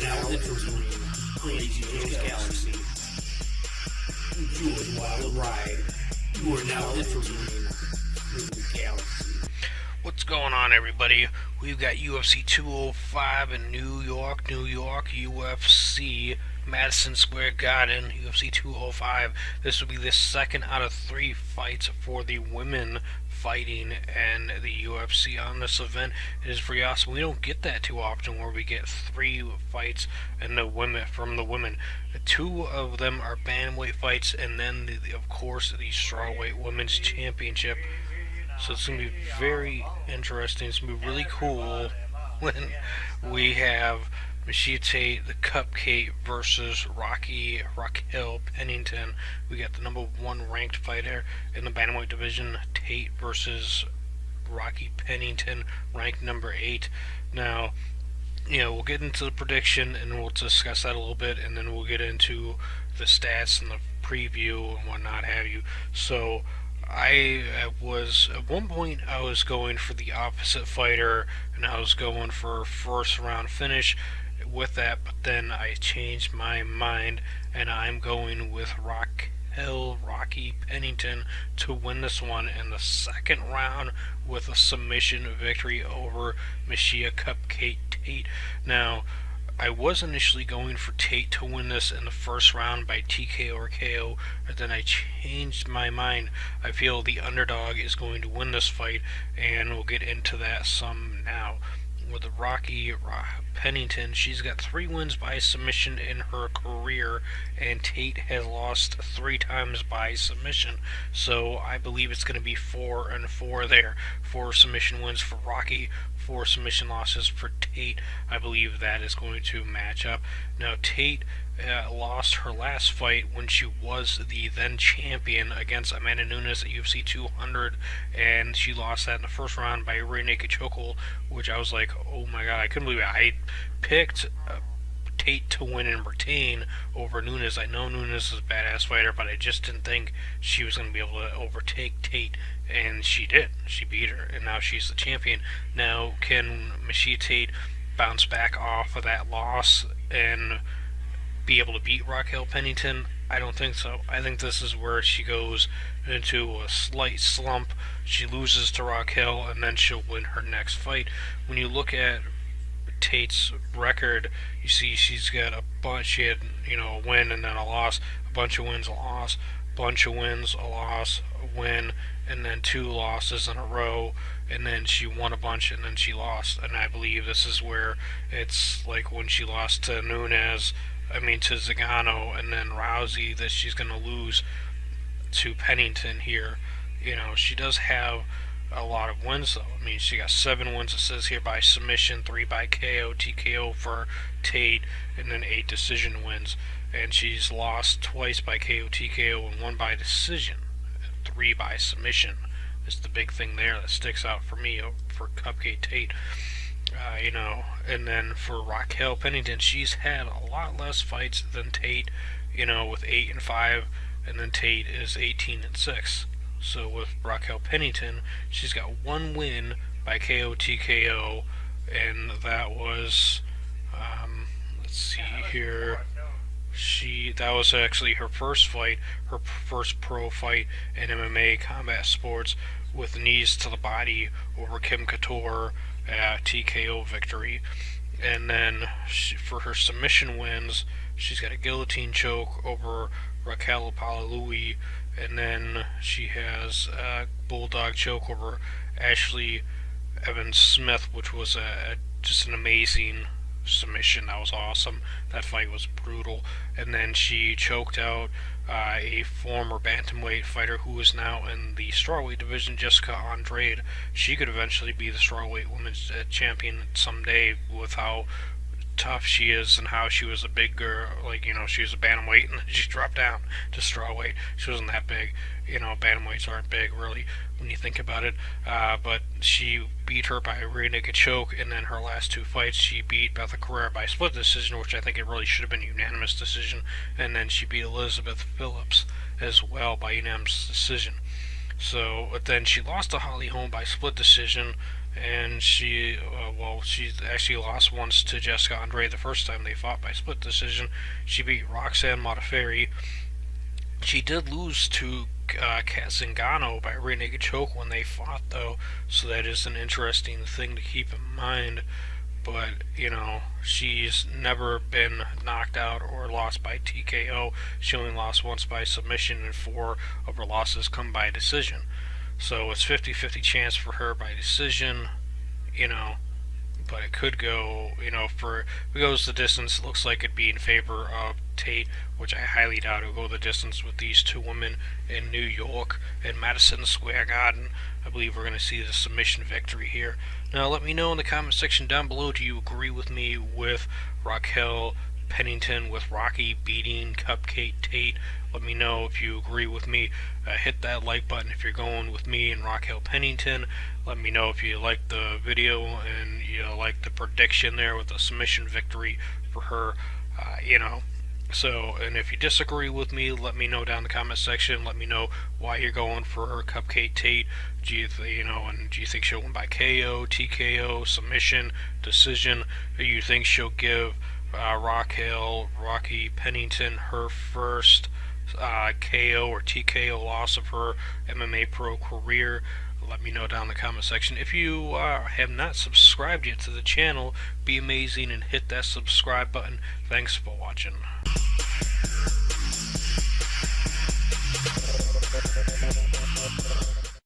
now entering Crazy Galaxy. Enjoy the wild ride. You are now entering Crazy Galaxy. What's going on, everybody? We've got UFC 205 in New York, UFC, Madison Square Garden, UFC 205. This will be the second out of 3 fights for the women fighting and the UFC on this event. It is pretty awesome. We don't get that too often where we get 3 fights and from the women. 2 of them are bantamweight fights, and then of course the strawweight women's championship. So it's going to be very interesting. It's going to be really cool when we have Miesha Tate, the Cupcake, versus Raquel Pennington. We got the number 1 ranked fighter in the bantamweight division, Tate versus Raquel Pennington, ranked number 8. Now, we'll get into the prediction and we'll discuss that a little bit, and then we'll get into the stats and the preview and whatnot have you. So, at one point I was going for the opposite fighter, and I was going for a first round finish with that, but then I changed my mind, and I'm going with Raquel Pennington to win this one in the second round with a submission victory over Miesha Cupcake Tate. Now, I was initially going for Tate to win this in the first round by TKO or KO, but then I changed my mind. I feel the underdog is going to win this fight, and we'll get into that some now. With Raquel Pennington, she's got 3 wins by submission in her career, and Tate has lost 3 times by submission. So I believe it's going to be 4-4 there. 4 submission wins for Raquel, 4 submission losses for Tate. I believe that is going to match up. Now, Tate lost her last fight when she was the then champion against Amanda Nunes at UFC 200, and she lost that in the first round by a rear naked chokehold, which I was like, oh my god, I couldn't believe it. I picked Tate to win and retain over Nunes. I know Nunes is a badass fighter, but I just didn't think she was going to be able to overtake Tate, and she did. She beat her, and now she's the champion. Now, can Miesha Tate bounce back off of that loss and be able to beat Raquel Pennington? I don't think so. I think this is where she goes into a slight slump. She loses to Raquel, and then she'll win her next fight. When you look at Tate's record, you see she's got a bunch. She had, a win and then a loss, a bunch of wins, a loss, bunch of wins, a loss, a win, and then 2 losses in a row, and then she won a bunch and then she lost. And I believe this is where it's like when she lost to to Zagano and then Rousey, that she's going to lose to Pennington here. She does have a lot of wins, though. She got 7 wins, it says here, by submission, 3 by KO, TKO for Tate, and then 8 decision wins. And she's lost twice by KO, TKO, and 1 by decision, 3 by submission. Is the big thing there that sticks out for me for Cupcake Tate. And then for Raquel Pennington, she's had a lot less fights than Tate, with 8-5, and then Tate is 18-6. So with Raquel Pennington, she's got 1 win by KO TKO, and that was, let's see here, that was actually her first fight, her first pro fight in MMA combat sports, with knees to the body over Kim Couture, TKO victory. And then for her submission wins, she's got a guillotine choke over Raquel Pennington, and then she has a bulldog choke over Ashley Evans Smith, which was just an amazing submission. That was awesome. That fight was brutal. And then she choked out a former bantamweight fighter who is now in the strawweight division, Jessica Andrade. She could eventually be the strawweight women's champion someday, with how tough she is and how she was a big girl. She was a bantamweight and then she dropped down to strawweight. She wasn't that big. Bantamweights aren't big really when you think about it. But she beat her by a rear naked choke, and then her last 2 fights she beat Betha Carrera by split decision, which I think it really should have been a unanimous decision, and then she beat Elizabeth Phillips as well by unanimous decision. So, but then she lost to Holly Holm by split decision, and she actually lost once to Jessica Andrade the first time they fought by split decision. She beat Roxanne Modafferi. She did lose to Kat Zingano by rear naked choke when they fought, though, so that is an interesting thing to keep in mind. But, she's never been knocked out or lost by TKO. She only lost once by submission, and 4 of her losses come by decision. So it's 50-50 chance for her by decision, but it could go, if it goes the distance, it looks like it'd be in favor of Tate, which I highly doubt it'll go the distance with these two women in New York and Madison Square Garden. I believe we're going to see the submission victory here. Now, let me know in the comment section down below, do you agree with me with Raquel Pennington with Rocky beating Cupcake Tate? Let me know if you agree with me. Hit that like button if you're going with me and Raquel Pennington. Let me know if you like the video and you like the prediction there with the submission victory for her. So, and if you disagree with me, let me know down in the comment section. Let me know why you're going for her Cupcake Tate. Do you think she'll win by KO, TKO, submission, decision? Or you think she'll give Rocky Pennington her first KO or TKO loss of her MMA pro career? Let me know down in the comment section. If you have not subscribed yet to the channel, be amazing and hit that subscribe button. Thanks for watching.